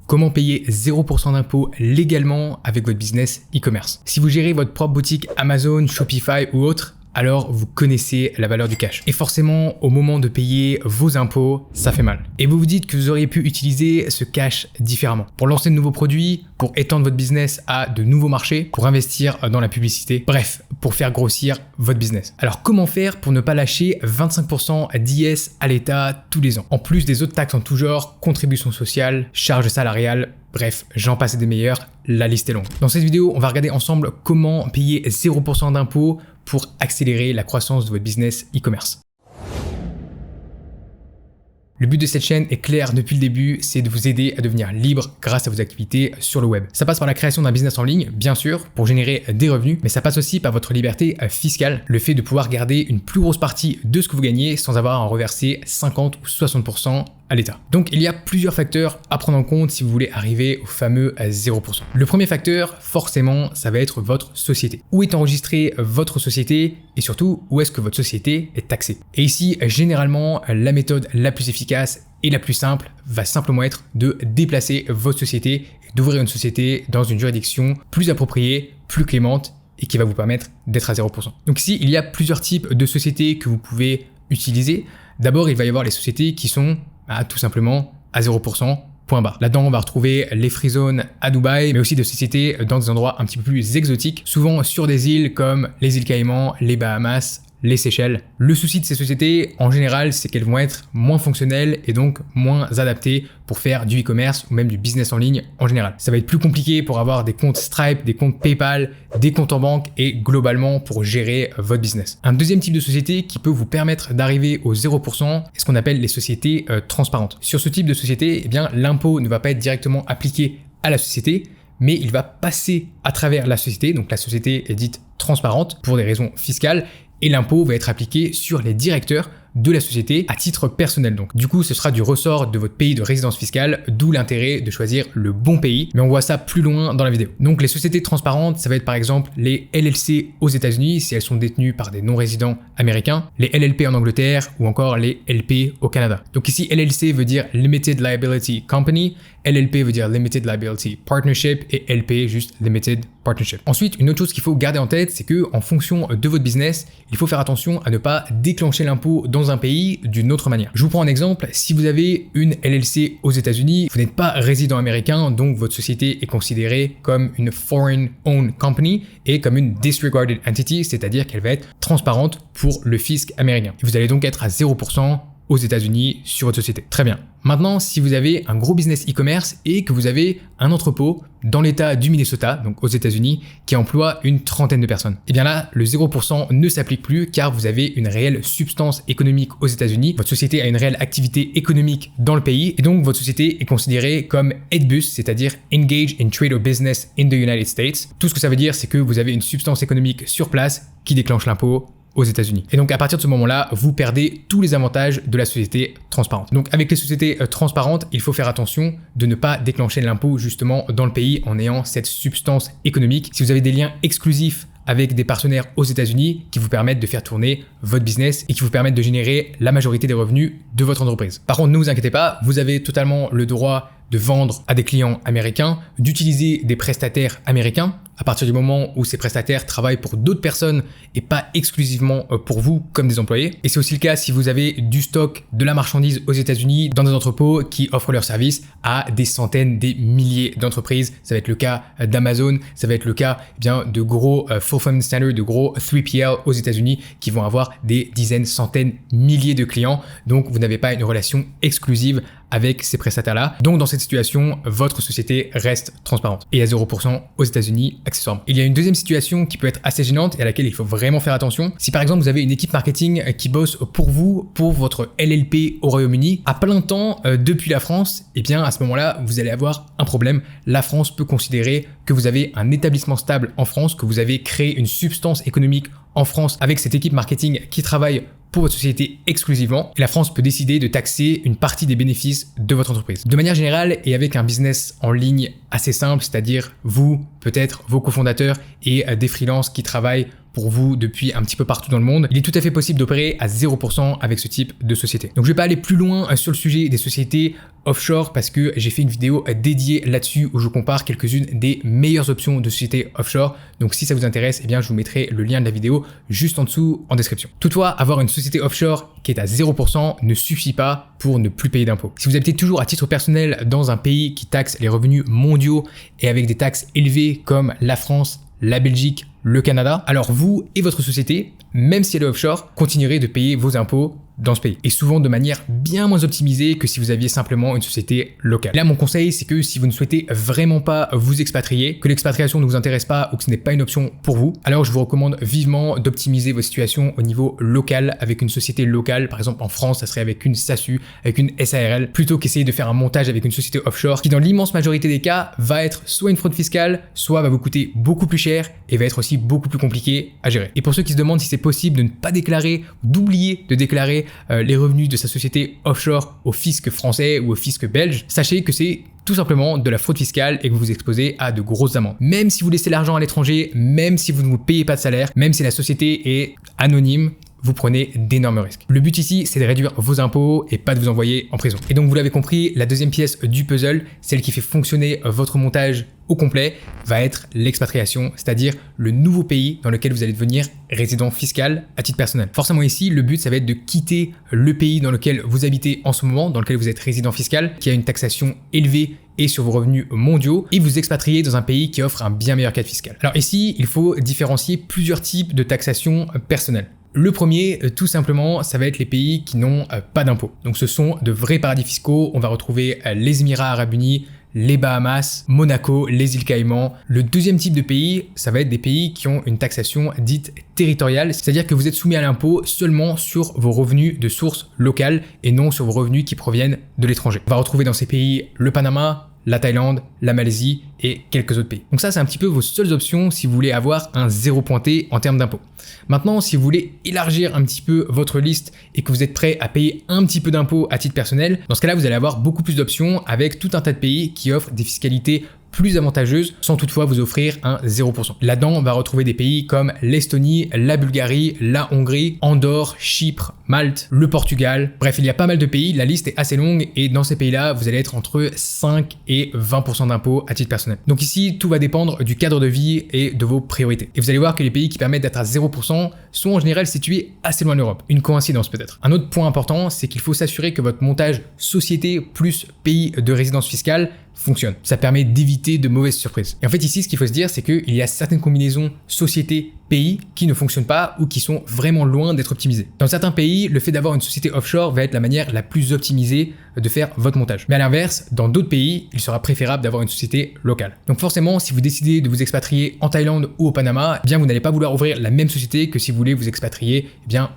Comment payer 0% d'impôts légalement avec votre business e-commerce. Si vous gérez votre propre boutique Amazon, Shopify ou autre, alors vous connaissez la valeur du cash. Et forcément, au moment de payer vos impôts, ça fait mal. Et vous vous dites que vous auriez pu utiliser ce cash différemment. Pour lancer de nouveaux produits, pour étendre votre business à de nouveaux marchés, pour investir dans la publicité, bref, pour faire grossir votre business. Alors comment faire pour ne pas lâcher 25% d'IS à l'État tous les ans? En plus des autres taxes en tout genre, contributions sociales, charges salariales, bref, j'en passe et des meilleurs, la liste est longue. Dans cette vidéo, on va regarder ensemble comment payer 0% d'impôts pour accélérer la croissance de votre business e-commerce. Le but de cette chaîne est clair depuis le début, c'est de vous aider à devenir libre grâce à vos activités sur le web. Ça passe par la création d'un business en ligne, bien sûr, pour générer des revenus, mais ça passe aussi par votre liberté fiscale, le fait de pouvoir garder une plus grosse partie de ce que vous gagnez sans avoir à en reverser 50 ou 60% à l'État. Donc il y a plusieurs facteurs à prendre en compte si vous voulez arriver au fameux 0%. Le premier facteur, forcément, ça va être votre société. Où est enregistrée votre société et surtout où est-ce que votre société est taxée. Et ici, généralement, la méthode la plus efficace et la plus simple va simplement être de déplacer votre société et d'ouvrir une société dans une juridiction plus appropriée, plus clémente et qui va vous permettre d'être à 0%. Donc ici, il y a plusieurs types de sociétés que vous pouvez utiliser. D'abord, il va y avoir les sociétés qui sont tout simplement à 0%, point barre. Là-dedans, on va retrouver les free zones à Dubaï, mais aussi des sociétés dans des endroits un petit peu plus exotiques, souvent sur des îles comme les îles Caïmans, les Bahamas, les Seychelles. Le souci de ces sociétés, en général, c'est qu'elles vont être moins fonctionnelles et donc moins adaptées pour faire du e-commerce ou même du business en ligne en général. Ça va être plus compliqué pour avoir des comptes Stripe, des comptes PayPal, des comptes en banque et globalement pour gérer votre business. Un deuxième type de société qui peut vous permettre d'arriver au 0% est ce qu'on appelle les sociétés transparentes. Sur ce type de société, eh bien, l'impôt ne va pas être directement appliqué à la société, mais il va passer à travers la société. Donc la société est dite transparente pour des raisons fiscales et l'impôt va être appliqué sur les directeurs de la société à titre personnel. Donc du coup, ce sera du ressort de votre pays de résidence fiscale, d'où l'intérêt de choisir le bon pays. Mais on voit ça plus loin dans la vidéo. Donc les sociétés transparentes, ça va être par exemple les LLC aux États-Unis si elles sont détenues par des non-résidents américains, les LLP en Angleterre ou encore les LP au Canada. Donc ici, LLC veut dire Limited Liability Company, LLP veut dire Limited Liability Partnership et LP juste Limited Partnership. Ensuite, une autre chose qu'il faut garder en tête, c'est que en fonction de votre business, il faut faire attention à ne pas déclencher l'impôt dans un pays d'une autre manière. Je vous prends un exemple. Si vous avez une LLC aux États-Unis, vous n'êtes pas résident américain, donc votre société est considérée comme une foreign owned company et comme une disregarded entity, c'est-à-dire qu'elle va être transparente pour le fisc américain. Et vous allez donc être à 0% aux États-Unis sur votre société. Très bien. Maintenant, si vous avez un gros business e-commerce et que vous avez un entrepôt dans l'état du Minnesota, donc aux États-Unis, qui emploie une trentaine de personnes, et bien là, le 0% ne s'applique plus car vous avez une réelle substance économique aux États-Unis. Votre société a une réelle activité économique dans le pays et donc votre société est considérée comme EDBUS, c'est-à-dire Engage in Trade or Business in the United States. Tout ce que ça veut dire, c'est que vous avez une substance économique sur place qui déclenche l'impôt aux États-Unis. Et donc à partir de ce moment-là, vous perdez tous les avantages de la société transparente. Donc avec les sociétés transparentes, il faut faire attention de ne pas déclencher l'impôt justement dans le pays en ayant cette substance économique. Si vous avez des liens exclusifs avec des partenaires aux États-Unis qui vous permettent de faire tourner votre business et qui vous permettent de générer la majorité des revenus de votre entreprise. Par contre, ne vous inquiétez pas, vous avez totalement le droit de vendre à des clients américains, d'utiliser des prestataires américains à partir du moment où ces prestataires travaillent pour d'autres personnes et pas exclusivement pour vous comme des employés. Et c'est aussi le cas si vous avez du stock, de la marchandise aux États-Unis dans des entrepôts qui offrent leurs services à des centaines, des milliers d'entreprises. Ça va être le cas d'Amazon, ça va être le cas de gros fulfillment centers, de gros 3PL aux États-Unis qui vont avoir des dizaines, centaines, milliers de clients. Donc vous n'avez pas une relation exclusive avec ces prestataires-là. Donc dans cette situation, votre société reste transparente et à 0% aux États-Unis accessoirement. Il y a une deuxième situation qui peut être assez gênante et à laquelle il faut vraiment faire attention. Si par exemple vous avez une équipe marketing qui bosse pour vous, pour votre LLP au Royaume-Uni, à plein temps depuis la France, et bien à ce moment-là, vous allez avoir un problème. La France peut considérer que vous avez un établissement stable en France, que vous avez créé une substance économique en France avec cette équipe marketing qui travaille pour votre société exclusivement. Et la France peut décider de taxer une partie des bénéfices de votre entreprise. De manière générale et avec un business en ligne assez simple, c'est-à-dire vous, peut-être vos cofondateurs et des freelances qui travaillent pour vous depuis un petit peu partout dans le monde, il est tout à fait possible d'opérer à 0% avec ce type de société. Donc je vais pas aller plus loin sur le sujet des sociétés offshore parce que j'ai fait une vidéo dédiée là-dessus où je compare quelques-unes des meilleures options de sociétés offshore. Donc si ça vous intéresse, eh bien je vous mettrai le lien de la vidéo juste en dessous en description. Toutefois, avoir une société offshore qui est à 0% ne suffit pas pour ne plus payer d'impôts. Si vous habitez toujours à titre personnel dans un pays qui taxe les revenus mondiaux et avec des taxes élevées comme la France, la Belgique, le Canada, alors vous et votre société, même si elle est offshore, continuerez de payer vos impôts dans ce pays. Et souvent de manière bien moins optimisée que si vous aviez simplement une société locale. Là, mon conseil, c'est que si vous ne souhaitez vraiment pas vous expatrier, que l'expatriation ne vous intéresse pas ou que ce n'est pas une option pour vous, alors je vous recommande vivement d'optimiser vos situations au niveau local avec une société locale. Par exemple, en France, ça serait avec une SASU, avec une SARL, plutôt qu'essayer de faire un montage avec une société offshore qui, dans l'immense majorité des cas, va être soit une fraude fiscale, soit va vous coûter beaucoup plus cher et va être aussi beaucoup plus compliqué à gérer. Et pour ceux qui se demandent si c'est possible de ne pas déclarer, d'oublier de déclarer les revenus de sa société offshore au fisc français ou au fisc belge, sachez que c'est tout simplement de la fraude fiscale et que vous vous exposez à de grosses amendes. Même si vous laissez l'argent à l'étranger, même si vous ne vous payez pas de salaire, même si la société est anonyme, vous prenez d'énormes risques. Le but ici, c'est de réduire vos impôts et pas de vous envoyer en prison. Et donc, vous l'avez compris, la deuxième pièce du puzzle, celle qui fait fonctionner votre montage au complet, va être l'expatriation, c'est-à-dire le nouveau pays dans lequel vous allez devenir résident fiscal à titre personnel. Forcément ici, le but, ça va être de quitter le pays dans lequel vous habitez en ce moment, dans lequel vous êtes résident fiscal, qui a une taxation élevée et sur vos revenus mondiaux, et vous expatrier dans un pays qui offre un bien meilleur cadre fiscal. Alors ici, il faut différencier plusieurs types de taxation personnelle. Le premier, tout simplement, ça va être les pays qui n'ont pas d'impôts. Donc ce sont de vrais paradis fiscaux. On va retrouver les Émirats Arabes Unis, les Bahamas, Monaco, les îles Caïmans. Le deuxième type de pays, ça va être des pays qui ont une taxation dite territoriale, c'est-à-dire que vous êtes soumis à l'impôt seulement sur vos revenus de source locale et non sur vos revenus qui proviennent de l'étranger. On va retrouver dans ces pays le Panama, la Thaïlande, la Malaisie et quelques autres pays. Donc ça, c'est un petit peu vos seules options si vous voulez avoir un zéro pointé en termes d'impôts. Maintenant, si vous voulez élargir un petit peu votre liste et que vous êtes prêt à payer un petit peu d'impôts à titre personnel, dans ce cas-là, vous allez avoir beaucoup plus d'options avec tout un tas de pays qui offrent des fiscalités plus avantageuses sans toutefois vous offrir un 0%. Là-dedans, on va retrouver des pays comme l'Estonie, la Bulgarie, la Hongrie, Andorre, Chypre, Malte, le Portugal. Bref, il y a pas mal de pays, la liste est assez longue et dans ces pays-là, vous allez être entre 5 et 20% d'impôts à titre personnel. Donc ici, tout va dépendre du cadre de vie et de vos priorités. Et vous allez voir que les pays qui permettent d'être à 0% sont en général situés assez loin de l'Europe. Une coïncidence peut-être. Un autre point important, c'est qu'il faut s'assurer que votre montage société plus pays de résidence fiscale fonctionne. Ça permet d'éviter de mauvaises surprises. Et en fait ici, ce qu'il faut se dire, c'est qu'il y a certaines combinaisons société-pays qui ne fonctionnent pas ou qui sont vraiment loin d'être optimisées. Dans certains pays, le fait d'avoir une société offshore va être la manière la plus optimisée de faire votre montage. Mais à l'inverse, dans d'autres pays, il sera préférable d'avoir une société locale. Donc forcément, si vous décidez de vous expatrier en Thaïlande ou au Panama, eh bien vous n'allez pas vouloir ouvrir la même société que si vous voulez vous expatrier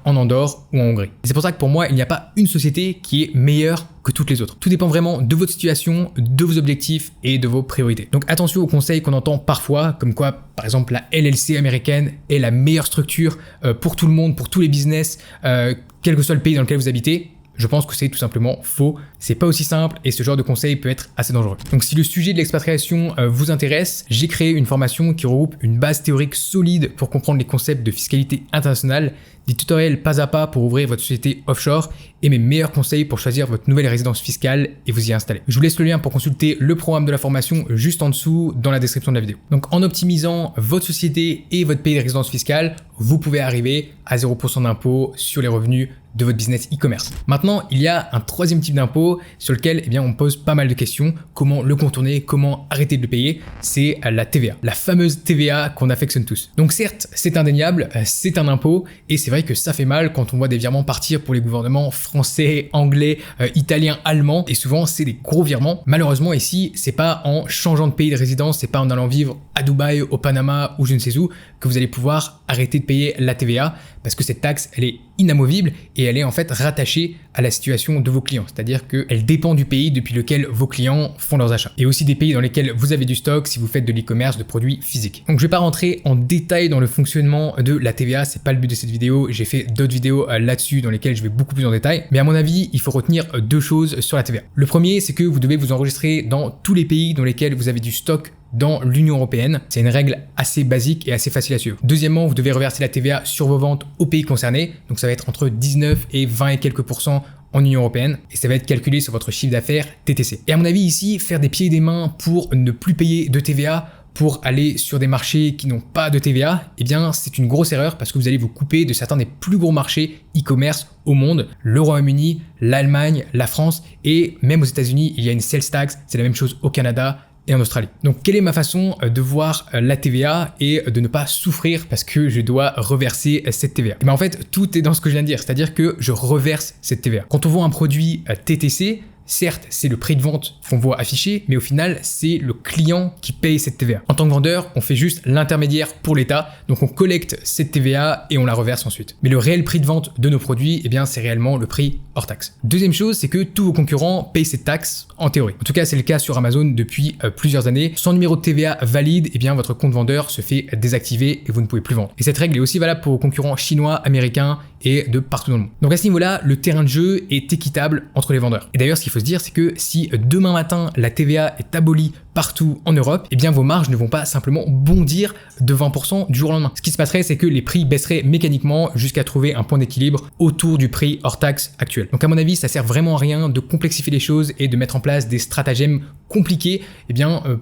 en Andorre ou en Hongrie. Et c'est pour ça que pour moi, il n'y a pas une société qui est meilleure que toutes les autres. Tout dépend vraiment de votre situation, de vos objectifs et de vos priorités. Donc attention aux conseils qu'on entend parfois, comme quoi par exemple la LLC américaine est la meilleure structure pour tout le monde, pour tous les business, quel que soit le pays dans lequel vous habitez. Je pense que c'est tout simplement faux. C'est pas aussi simple et ce genre de conseil peut être assez dangereux. Donc si le sujet de l'expatriation vous intéresse, j'ai créé une formation qui regroupe une base théorique solide pour comprendre les concepts de fiscalité internationale, des tutoriels pas à pas pour ouvrir votre société offshore et mes meilleurs conseils pour choisir votre nouvelle résidence fiscale et vous y installer. Je vous laisse le lien pour consulter le programme de la formation juste en dessous dans la description de la vidéo. Donc en optimisant votre société et votre pays de résidence fiscale, vous pouvez arriver à 0% d'impôt sur les revenus de votre business e-commerce. Maintenant, il y a un troisième type d'impôt sur lequel on pose pas mal de questions. Comment le contourner, comment arrêter de le payer? C'est la TVA, la fameuse TVA qu'on affectionne tous. Donc certes, c'est indéniable, c'est un impôt et c'est vrai que ça fait mal quand on voit des virements partir pour les gouvernements français, anglais, italiens, allemands et souvent c'est des gros virements. Malheureusement ici, c'est pas en changeant de pays de résidence, c'est pas en allant vivre à Dubaï, au Panama ou je ne sais où que vous allez pouvoir arrêter de payer la TVA parce que cette taxe, elle est inamovible et elle est en fait rattachée à la situation de vos clients. C'est-à-dire qu'elle dépend du pays depuis lequel vos clients font leurs achats. Et aussi des pays dans lesquels vous avez du stock si vous faites de l'e-commerce de produits physiques. Donc je vais pas rentrer en détail dans le fonctionnement de la TVA, c'est pas le but de cette vidéo. J'ai fait d'autres vidéos là-dessus dans lesquelles je vais beaucoup plus en détail. Mais à mon avis, il faut retenir deux choses sur la TVA. Le premier, c'est que vous devez vous enregistrer dans tous les pays dans lesquels vous avez du stock dans l'Union européenne. C'est une règle assez basique et assez facile à suivre. Deuxièmement, vous devez reverser la TVA sur vos ventes au pays concerné. Donc ça va être entre 19 et 20 et quelques % en Union européenne et ça va être calculé sur votre chiffre d'affaires TTC. Et à mon avis ici, faire des pieds et des mains pour ne plus payer de TVA, pour aller sur des marchés qui n'ont pas de TVA, eh bien c'est une grosse erreur parce que vous allez vous couper de certains des plus gros marchés e-commerce au monde, le Royaume-Uni, l'Allemagne, la France et même aux États-Unis, il y a une sales tax, c'est la même chose au Canada et en Australie. Donc quelle est ma façon de voir la TVA et de ne pas souffrir parce que je dois reverser cette TVA? Et bien en fait, tout est dans ce que je viens de dire, c'est-à-dire que je reverse cette TVA. Quand on vend un produit TTC, certes, c'est le prix de vente qu'on voit affiché, mais au final, c'est le client qui paye cette TVA. En tant que vendeur, on fait juste l'intermédiaire pour l'État, donc on collecte cette TVA et on la reverse ensuite. Mais le réel prix de vente de nos produits, eh bien, c'est réellement le prix hors taxe. Deuxième chose, c'est que tous vos concurrents payent cette taxe en théorie. En tout cas, c'est le cas sur Amazon depuis plusieurs années. Sans numéro de TVA valide, eh bien, votre compte vendeur se fait désactiver et vous ne pouvez plus vendre. Et cette règle est aussi valable pour vos concurrents chinois, américains et de partout dans le monde. Donc à ce niveau-là, le terrain de jeu est équitable entre les vendeurs. Et d'ailleurs, ce qu'il faut se dire, c'est que si demain matin, la TVA est abolie partout en Europe, eh bien vos marges ne vont pas simplement bondir de 20% du jour au lendemain. Ce qui se passerait, c'est que les prix baisseraient mécaniquement jusqu'à trouver un point d'équilibre autour du prix hors taxe actuel. Donc à mon avis, ça sert vraiment à rien de complexifier les choses et de mettre en place des stratagèmes compliqués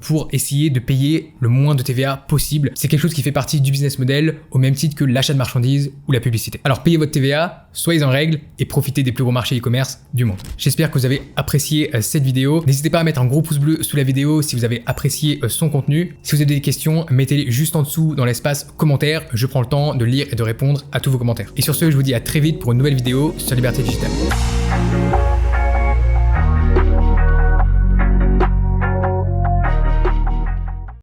pour essayer de payer le moins de TVA possible. C'est quelque chose qui fait partie du business model au même titre que l'achat de marchandises ou la publicité. Alors payez votre TVA, soyez en règle et profitez des plus gros marchés e-commerce du monde. J'espère que vous avez apprécié cette vidéo. N'hésitez pas à mettre un gros pouce bleu sous la vidéo si vous avez apprécié son contenu. Si vous avez des questions, mettez-les juste en dessous dans l'espace commentaire. Je prends le temps de lire et de répondre à tous vos commentaires. Et sur ce, je vous dis à très vite pour une nouvelle vidéo sur Liberté Digitale.